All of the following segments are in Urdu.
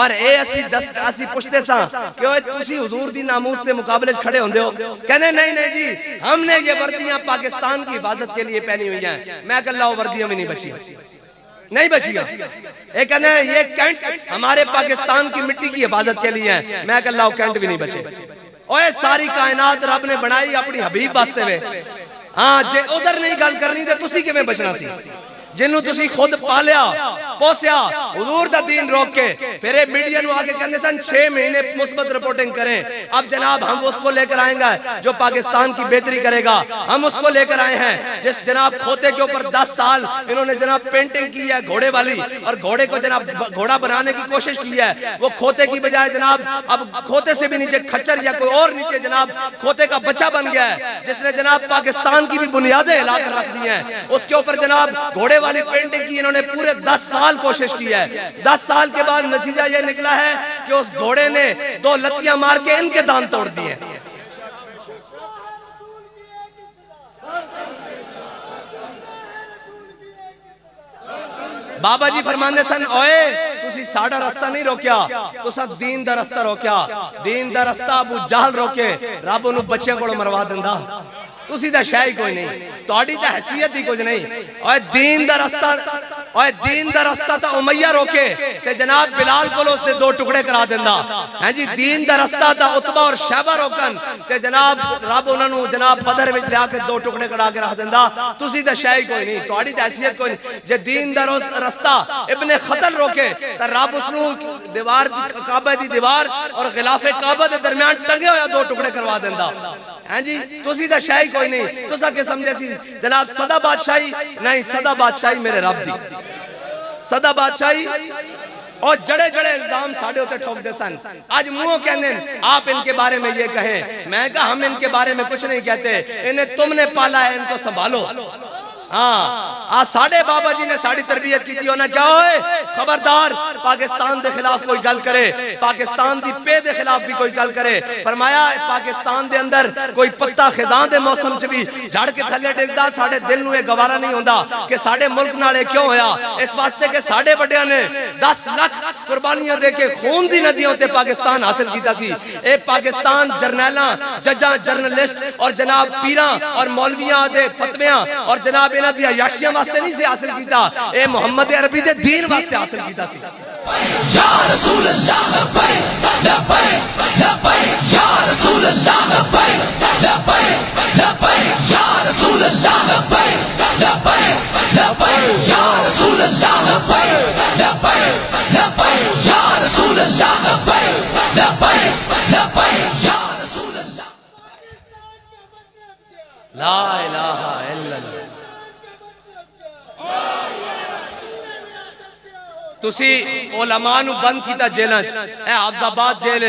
اور اے اسی پوچھتے سا کہ اوے تسی حضور دی ناموس دے مقابلے کھڑے ہوندے ہو؟ کہنے نہیں جی ہم نے یہ وردیاں پاکستان کی حفاظت کے لیے پہنی ہوئی ہیں۔ میں کہ اللہ وردیاں میں نہیں بچی گا۔ ایک کہنے یہ کینٹ ہمارے پاکستان کی مٹی کی حفاظت کے لیے ہے۔ میں کہ اللہ کینٹ بھی نہیں بچے۔ اوے ساری کائنات رب نے بنائی اپنی حبیب باستے ہوئے۔ ہاں جے ادھر نہیں گل کرنی تے تسی کیویں بچنا سی؟ جنہوں تسی خود پالیا پوسیا حضور دا دین روک کے پھر میڈیا نو آگے کہنے سن 6 مہینے مثبت رپورٹنگ کریں۔ اب جناب ہم اس کو لے کر آئیں گے جو پاکستان کی بہتری کرے گا۔ ہم اس کو لے کر آئے ہیں جس جناب کھوتے کے اوپر 10 سال انہوں نے جناب پینٹنگ کی ہے گھوڑے والی، اور گھوڑے کو جناب گھوڑا بنانے کی کوشش کی ہے۔ وہ کھوتے کی بجائے جناب اب کھوتے سے بھی نیچے کھچر یا کوئی اور نیچے جناب کھوتے کا بچہ بن گیا ہے، جس نے جناب پاکستان کی بھی بنیادیں ہلا کر رکھ دی ہیں۔ اس کے اوپر جناب گھوڑے والی پینٹنگ کی انہوں نے پورے 10 سال کوشش کی ہے۔ 10 سال کے بعد نتیجہ یہ نکلا ہے کہ اس گھوڑے نے 2 لتیاں مار کے ان کے دان توڑ دیے۔ بابا جی فرماندے سن اوئے تسی ساڑا رستہ نہیں روکیا، تسا دین دا رستہ روکیا۔ دین دا رستہ ابو جہل روکے رب انہوں بچیاں کو مروا دندا۔ تسی دا شاہی کوئی نہیں، توڑی دا حیثیت ہی کچھ نہیں۔ اوہ دین دا رستہ تا امیہ روکے تے جناب بلال کو اس نے 2 ٹکڑے کرا دندا۔ ہاں جی دین دا رستہ تا عتبہ اور شہبہ روکن تے جناب رب انہوں نے جناب بدر وچ لیا کے 2 ٹکڑے کرا کے رکھ دندا۔ تسی دا شاہی کوئی نہیں، توڑی دا حیثیت کوئی نہیں۔ جے دین دا رستہ ابن خطل روکے تا رب اس نو دیوار کعبہ دی دیوار اور غلاف کعبہ دے درمیان ٹنگے ہویا 2 ٹکڑے کروا دندا۔ ہاں جی تسی دا شاہی کوئی نہیں، تسا کے سمجھے سی جناب صدا بادشاہی نہیں، صدا بادشاہی میرے رب دی۔ صدا بادشاہی اور جڑے الزام ساڑھے ہوتے ٹھوک دے سن۔ آج منہوں کہنے آپ ان کے بارے میں یہ کہیں، میں کہا ہم ان کے بارے میں کچھ نہیں کہتے، انہیں تم نے پالا ہے ان کو سنبھالو۔ ہاں ساڑھے بابا جی نے ساڑھی تربیت کی تھی ہونا کیا ہوئے خبردار پاکستان دے خلاف کوئی گل کرے، پاکستان دی پے دے خلاف بھی کوئی گل کرے۔ فرمایا پاکستان دے اندر کوئی پتہ خزاں دے موسم چ بھی جھڑ کے تھلے ڈگدا ساڑھے دل نو یہ گوارا نہیں ہوندا کہ ساڑھے ملک نالے کیوں ہویا، اس واسطے کہ ساڑھے بڑیاں نے 10 لاکھ قربانیاں دے کے خون دی ندیوں تے پاکستان حاصل کیتا سی۔ اے پاکستان جرنیلاں ججاں جرنلسٹ اور جناب پیراں اور مولویاں دے فتویاں اور جناب انہاں دی عیاشیاں واسطے نہیں سے حاصل کیتا، اے محمد عربی دے دین واسطے حاصل کیتا سی۔ یا رسول اللہ لبیک لبیک لبیک یا رسول اللہ لبیک لبیک لبیک یا رسول اللہ لبیک لبیک لبیک یا رسول اللہ لبیک لبیک لبیک یا رسول اللہ لبیک لبیک لبیک یا رسول اللہ۔ لا الہ الا اللہ۔ تسی علماء نو بند کیتا جیلہ اے حافظ آباد جیلہ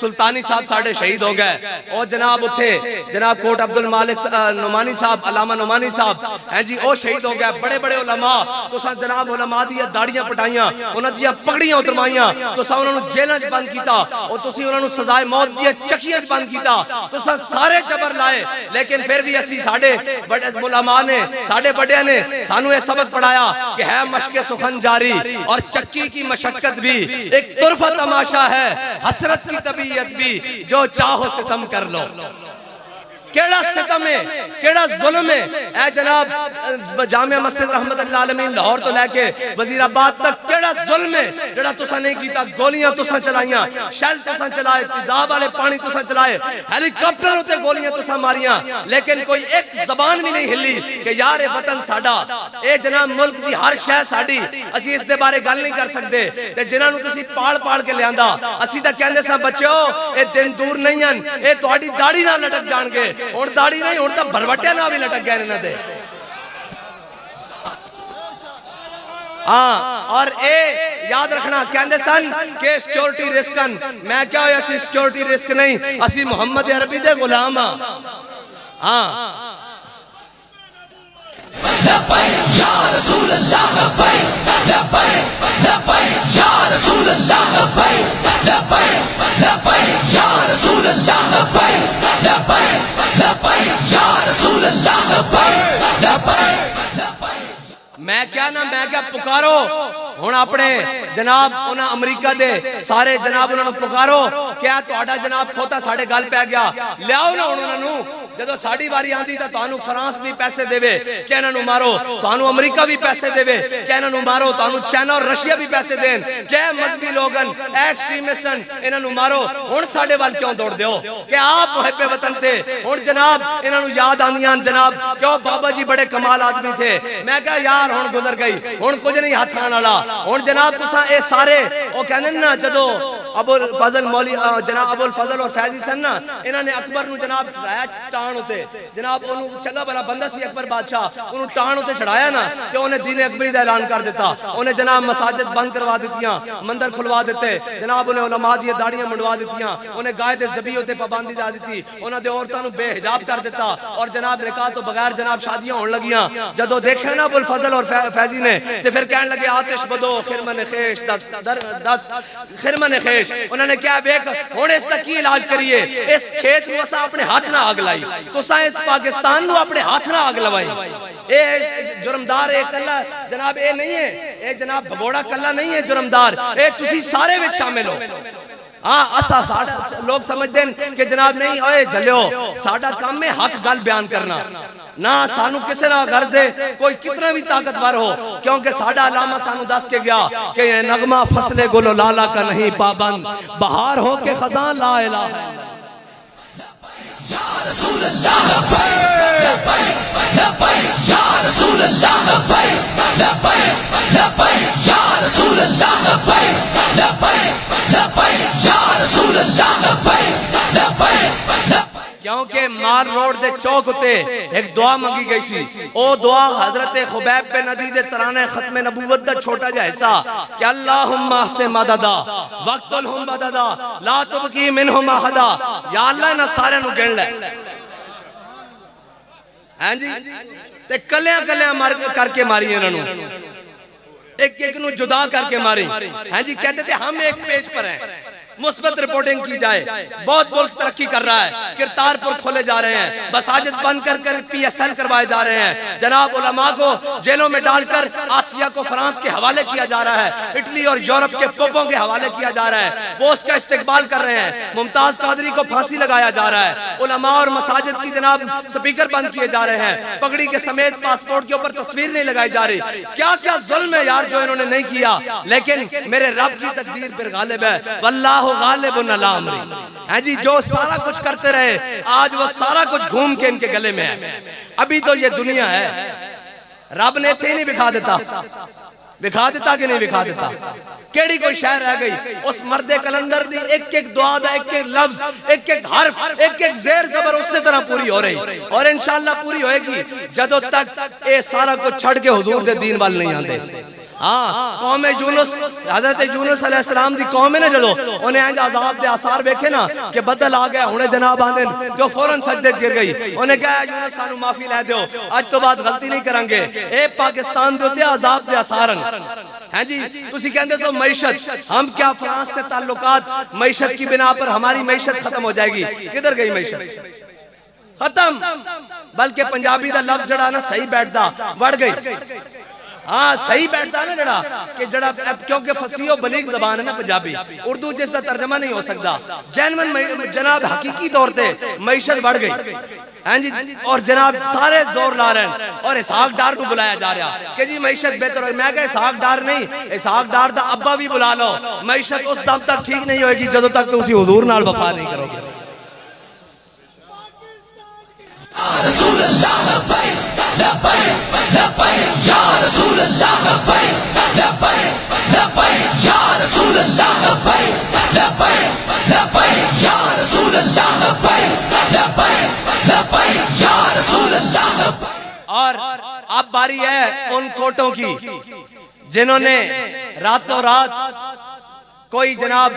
سلطانی صاحب ساڑھے شہید ہو گئے، اور جناب اتھے جناب کوٹ عبدالمالک نعمانی صاحب علامہ نعمانی صاحب ہیں جی او شہید ہو گئے۔ بڑے بڑے علماء تو سا جناب علماء دیا داڑیاں پٹائیاں، انہاں دیا پگڑیاں اترمائیاں، تو سا انہوں جیلہ بند کیتا، اور تسی انہوں سزائے موت دیا چکیاں بند کیتا، تو سا سارے جبر لائے۔ لیکن پھر بھی اسی ساڑھے بڑے علماء نے ساڑھے بڑے نے سانو یہ سبق پڑھایا کہ ہے مشق سخن جاری، اور چکی کی مشقت بھی ایک طرفہ تماشا ہے، حسرت کی طبیعت بھی جو چاہو ستم کر لو۔ کیڑا ستم ہے، کیڑا ظلم ہے، اے جناب جامعہ مسجد رحمت اللہ عالمین لاہور تو لے کے وزیر آباد تک کیڑا ظلم ہے جڑا تسا نہیں کیتا۔ گولیاں تسا چلائیاں، شیل تسا چلائے، تیزاب والے پانی تسا چلائے، ہیلی کاپٹر ہوتے گولیاں تسا ماریاں، لیکن کوئی ایک زبان بھی نہیں ہلی کہ یار وطن ساڑا، اے جناب ملک دی ہر شے ساڑی، اسی اس دے بارے گل نہیں کر سکتے۔ تے جنہاں نو تسی پاڑ کے لے آندا، اسی تا کہندے سا بچو اے دن دور نہیں ہیں، اے تہاڈی داڑھی نہ لٹک جان گے، اور داڑھی نہیں اور تا بھروٹے نہ بھی لٹک گئے نہ دے۔ اور اے یاد رکھنا کہندے سن کہ سیکیورٹی رسکن، میں کیا ہویا سی سیکیورٹی رسک نہیں، اسی محمد عربی دے غلام لبیک یا رسول اللہ لبیک لبیک لبیک یا رسول اللہ لبیک لبیک لبیک یا رسول اللہ لبیک لبیک لبیک یا رسول اللہ لبیک لبیک لبیک۔ میں کیا پکارو ہن اپنے جناب انہاں امریکہ دے سارے جناب انہاں نوں پکارو کیا تہاڈا جناب کھوتا ساڈے گل پہ گیا لیاؤ نا انہاں نوں جدو ساڈی واری آندی تے تانوں فرانس بھی پیسے دیوے کہ انہاں نوں مارو تانوں امریکہ بھی پیسے دیوے کہ انہاں نوں مارو تانوں چائنا اور رشیا بھی پیسے دین کہ مذہبی لوگن ایکسٹریمسٹن انہاں نوں مارو ہن ساڈے وال کیوں دوڑ دیو کہ آپ محب وطن تھے ہن جناب انہاں نوں یاد آندیاں جناب کیوں بابا جی بڑے کمال آدمی تھے میں کہا یار ہن گزر گئی ہن کچھ نہیں ہاتھ آن والا ہن جناب تساں اے سارے او کہندے نا جدو ابو الفضل مولی جناب ابو الفضل اور فیضی سن نا انہاں نے اکبر نو جناب چڑھایا ٹان ہوتے جناب انہوں چنگا بھلا بندہ سی اکبر بادشاہ انہوں ٹان ہوتے چڑھایا نا کہ انہیں دین اکبری دا اعلان کر دیتا انہیں جناب مساجد بند کروا دیتیاں مندر کھلوا دیتے جناب انہیں علماء دی داڑیاں منڈوا دیتیاں انہیں گائے دے ذبیح ہوتے پابندی دا دیتی انہاں دے عورتاں نو بے حجاب کر دیتا اور جناب نکاح تو بغیر جناب شادیاں ہون لگیاں جدو دیکھے نا ابو الفضل اور فیضی نے تے پھر کہنے لگے آتش بدو خرمن خیش دس خرمن خیش انہوں نے کیا بیک ہن اس دا کی علاج کریے اس کھیت نو اساں اپنے ہاتھ نہ آگ لائی تو سائیں اس پاکستان نو اپنے ہاتھ نہ آگ لوائی اے جرمدار اے کلا جناب اے نہیں ہے اے جناب بھگوڑا کلا نہیں ہے جرمدار اے تسی سارے وچ شامل ہو ہاں اسا لوگ سمجھتے ہیں کہ جناب نہیں اوے جھلیو ساڈا کام ہے حق گل بیان کرنا نہ سانو کسے نہ غرض ہے کوئی کتنا بھی طاقتور ہو کیونکہ ساڈا علامہ سانو دس کے گیا کہ یہ نغمہ فصل گل و لالا کا نہیں پابند بہار ہو کے خزاں لا الہ یا رسول اللہ لبیک لبیک لبیک یا رسول اللہ لبیک لبیک لبیک یا رسول اللہ لبیک لبیک لبیک یا رسول اللہ لبیک لبیک لبیک کیونکہ مار روڈ دے چوک ہوتے ایک دعا منگی گئی سی او دعا حضرت خبیب پہ ندی دے ترانے ختم نبوت دا چھوٹا جا حصہ کہ اللہم احسن مددا وقتلہم بددا لا تبقی منہم احدا یا اللہ نہ سارے نو گن لے ہاں جی تے کلیاں کلیاں کر کے ماری انہوں ایک ایک نو جدا کر کے ماری ہاں جی کہتے تھے ہم ایک پیج پر ہیں مثبت رپورٹنگ کی جائے بہت ملک ترقی کر رہا ہے کرتارپور کھولے جا رہے ہیں مساجد بند کر کر پی ایس ایل کروائے جا رہے ہیں جناب علماء کو جیلوں میں ڈال کر آسیہ کو فرانس کے حوالے کیا جا رہا ہے اٹلی اور یورپ کے پوپوں کے حوالے کیا جا رہا ہے وہ اس کا استقبال کر رہے ہیں ممتاز قادری کو پھانسی لگایا جا رہا ہے علماء اور مساجد کی جناب سپیکر بند کیے جا رہے ہیں پگڑی کے سمیت پاسپورٹ کے اوپر تصویر نہیں لگائی جا رہی کیا کیا ظلم ہے یار جو انہوں نے نہیں کیا لیکن میرے رب کی تقدیر پر غالب ہے واللہ غالب علی امری ہاں جی جو سارا کچھ کرتے رہے آج وہ سارا کچھ گھوم کے ان کے گلے میں ہے ابھی تو یہ دنیا ہے رب نے تھے نہیں بکھا دیتا کہ نہیں بکھا دیتا کیڑی کوئی شہر رہ گئی اس مرد کلندر دی ایک ایک دعا دا ایک ایک لفظ ایک ایک حرف ایک ایک زیر زبر اس سے طرح پوری ہو رہی اور انشاءاللہ پوری ہوئے گی جدو تک اے سارا کچھ چھڑ کے حضور دے دین وال نہیں آندے ہاں قوم یونس حضرت یونس علیہ السلام دی قوم ہے نا جدو انہیں آنج عذاب دے آثار بیکھے نا کہ بدل آ گیا انہیں جناب آندے جو فوراں سجدے گر گئی انہیں کہا یونس سانو معافی لے دیو آج تو بعد غلطی نہیں کریں گے اے پاکستان دے ہوتے عذاب دے آثارن ہیں جی تسی کہندے سو معیشت ہم کیا فرانس سے تعلقات معیشت کی بنا پر ہماری معیشت ختم ہو جائے گی کدھر گئی معیشت ختم بلکہ پنجابی دا لفظ جڑا نا صحیح بیٹھتا بڑھ گئی ہاں صحیح بیٹھتا ہے نا جڑا کہ جڑا کیونکہ فصیح و بلیغ زبان ہے نا پنجابی اردو جس کا ترجمہ نہیں ہو سکتا جنون جناب حقیقی طور تے معیشت بڑھ گئی ہیں جی اور جناب سارے زور لا رہے ہیں اور اسحاق ڈار کو بلایا جا رہا کہ جی معیشت بہتر ہوئی میں کہا اسحاق ڈار نہیں اسحاق ڈار دا ابا بھی بلا لو معیشت اس دم تک ٹھیک نہیں ہوئے گی جدو تک تو اسی حضور نال وفا نہیں کرو گے رسول اللہ لبیک لبیک لبیک یا رسول اللہ لبیک لبیک لبیک یا رسول اللہ لبیک لبیک لبیک یا رسول اللہ لبیک لبیک لبیک یا رسول اللہ لبیک اور اب باری ہے ان کوٹوں کی جنہوں نے راتوں رات کوئی جناب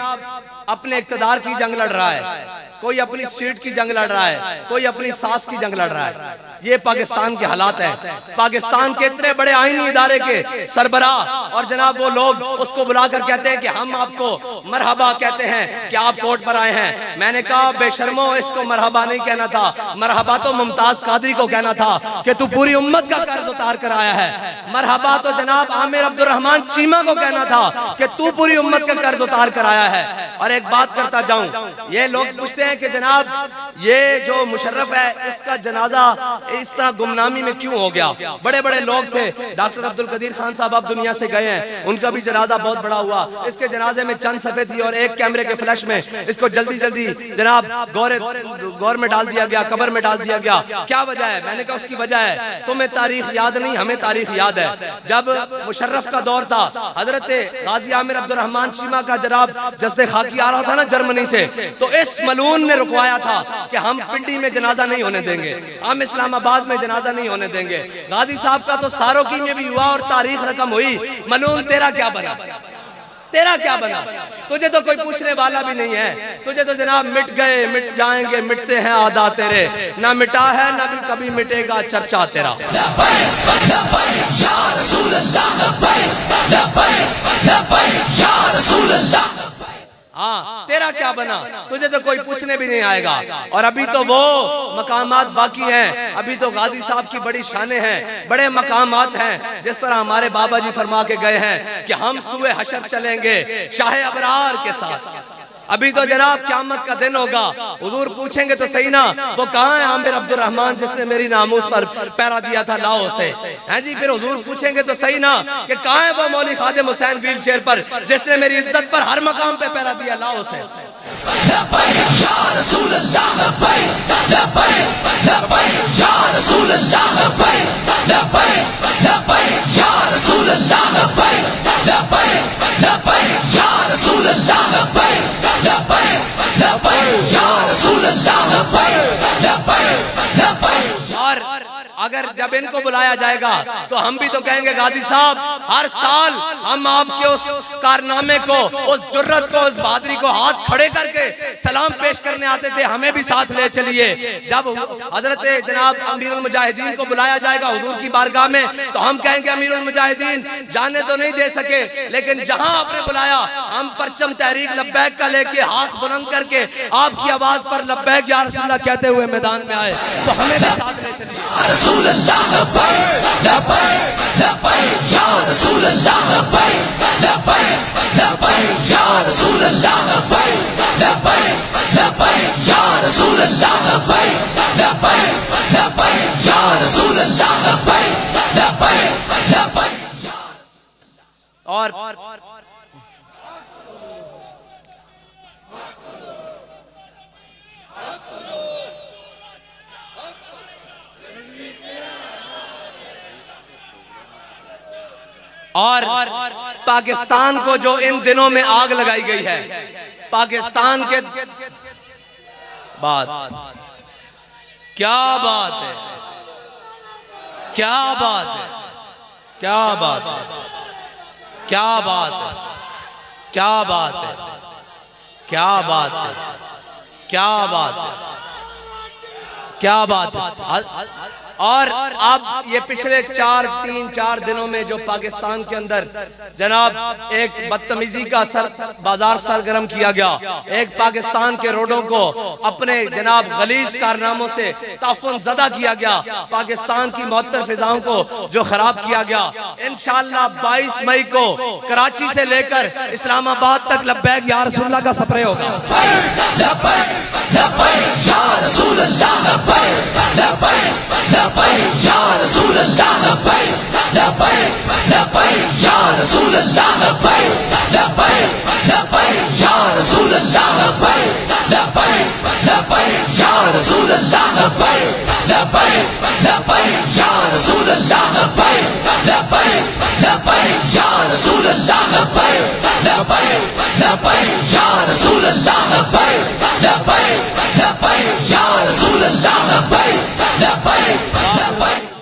اپنے اقتدار کی جنگ لڑ رہا ہے کوئی اپنی سیٹ کی جنگ لڑ رہا ہے، کوئی اپنی ساس کی جنگ لڑ رہا ہے۔ یہ پاکستان کے حالات ہیں۔ پاکستان کے اتنے بڑے آئینی ادارے کے سربراہ اور جناب وہ لوگ اس کو بلا کر کہتے ہیں کہ ہم آپ کو مرحبا کہتے ہیں کہ آپ کورٹ پر آئے ہیں۔ میں نے کہا بے شرمو، اس کو مرحبا نہیں کہنا تھا، مرحبا تو ممتاز قادری کو کہنا تھا کہ تو پوری امت کا قرض اتار کر آیا ہے۔ مرحبا تو جناب عامر عبدالرحمن چیمہ کو کہنا تھا کہ تو پوری امت کا قرض اتار کر آیا ہے۔ اور ایک بات کرتا جاؤں، یہ لوگ پوچھتے ہیں کہ جناب یہ جو مشرف ہے اس کا جنازہ اس طرح گمنامی میں کیوں ہو گیا؟ بڑے بڑے لوگ تھے، ڈاکٹر عبدالقدیر خان صاحب اب دنیا سے گئے ہیں، ان کا بھی جنازہ بہت بڑا ہوا۔ اس کے جنازے میں چند صفحے تھی اور ایک کیمرے کے فلیش میں اس کو جلدی جلدی جناب گور میں ڈال دیا گیا، قبر میں ڈال دیا گیا۔ کیا وجہ ہے؟ میں نے کہا اس کی وجہ ہے تمہیں تاریخ یاد نہیں، ہمیں تاریخ یاد ہے۔ جب مشرف کا دور تھا، حضرت غازی عامر عبدالرحمن چیمہ کا جناب جسد خاکی آ رہا تھا نا جرمنی سے، تو اس ملعون نے رکوایا تھا کہ ہم پنڈی میں جنازہ نہیں ہونے دیں گے، ہم اسلام آباد میں جنازہ نہیں ہونے دیں گے۔ غازی صاحب کا تو ساروکی میں بھی ہوا اور تاریخ رقم ہوئی۔ ملعون تیرا کیا بنا؟ تیرا کیا بنا؟ تجھے تو کوئی پوچھنے والا بھی نہیں ہے، تجھے تو جناب مٹ گئے، مٹ جائیں گے، مٹتے ہیں عادات تیرے، نہ مٹا ہے نہ بھی کبھی مٹے گا چرچا تیرا۔ لبیک لبیک یا رسول اللہ، لبیک لبیک لبیک یا رسول اللہ۔ ہاں تیرا کیا بنا؟ تجھے تو کوئی پوچھنے بھی نہیں آئے گا۔ اور ابھی تو وہ مقامات باقی ہیں، ابھی تو غازی صاحب کی بڑی شانیں ہیں، بڑے مقامات ہیں، جس طرح ہمارے بابا جی فرما کے گئے ہیں کہ ہم سوئے حشر چلیں گے شاہ ابرار کے ساتھ۔ ابھی تو جناب قیامت کا دن ہوگا، حضور پوچھیں گے تو صحیح نا وہ کہاں ہے عامر عبدالرحمن جس نے میری ناموس پر پیرا دیا تھا لاؤ سے؟ ہیں جی پھر حضور پوچھیں گے تو صحیح نا کہ کہاں ہے وہ مولی خادم حسین ویل چیئر پر جس نے میری عزت پر ہر مقام پہ پیرا دیا لاؤ سے؟ لبیک یا رسول اللہ، لبیک لبیک لبیک یا رسول اللہ، لبیک لبیک لبیک یا رسول اللہ، لبیک لبیک لبیک یا رسول اللہ، لبیک لبیک لبیک یا رسول اللہ، لبیک لبیک لبیک۔ اور اگر جب ان کو بلایا جائے گا تو ہم بھی تو کہیں گے غازی صاحب ہر سال ہم آپ کے اس کارنامے کو، اس جرت کو، اس بہادری کو ہاتھ کھڑے کر کے سلام پیش کرنے آتے تھے، ہمیں بھی ساتھ لے چلیے۔ جب حضرت جناب امیر المجاہدین کو بلایا جائے گا حضور کی بارگاہ میں تو ہم کہیں گے امیر المجاہدین جانے تو نہیں دے سکے لیکن جہاں آپ نے بلایا ہم پرچم تحریک لبیک کا لے کے ہاتھ بلند کر کے آپ کی آواز پر لبیک یا رسول اللہ کہتے ہوئے میدان میں آئے تو ہمیں بھی ساتھ لے چلیے۔ رسول اللہ، لبیک لبیک لبیک یا رسول اللہ، لبیک لبیک لبیک یا رسول اللہ، لبیک لبیک لبیک یا رسول اللہ، لبیک لبیک لبیک یا رسول اللہ، لبیک لبیک لبیک۔ اور پاکستان کو جو ان دنوں میں آگ لگائی گئی ہے، پاکستان کے بات کیا بات ہے، کیا بات ہے، کیا بات ہے، کیا بات ہے، کیا بات ہے، کیا بات ہے، کیا بات ہے، کیا بات ہے۔ اور اب یہ پچھلے تین چار دنوں میں جو پاکستان کے اندر جناب ایک بدتمیزی کا بازار سرگرم کیا گیا، ایک پاکستان کے روڈوں کو اپنے جناب غلیظ کارناموں سے تعفن زدہ کیا گیا، پاکستان کی معطر فضاؤں کو جو خراب کیا گیا، انشاءاللہ 22 مئی کو کراچی سے لے کر اسلام آباد تک لبیک یا رسول اللہ کا سپرے ہوگا۔ لبیک لبیک یا رسول اللہ، لبیک لبیک لبیک یا رسول اللہ، لبیک لبیک لبیک یا رسول اللہ، لبیک لبیک لبیک یا رسول اللہ، لبیک لبیک لبیک یا رسول اللہ، لبیک لبیک لبیک یا رسول اللہ، لبیک لبیک لبیک یا رسول اللہ، لبیک لبیک لبیک یا رسول اللہ، لبیک لبیک لبیک یا رسول اللہ، لبیک لبیک لبیک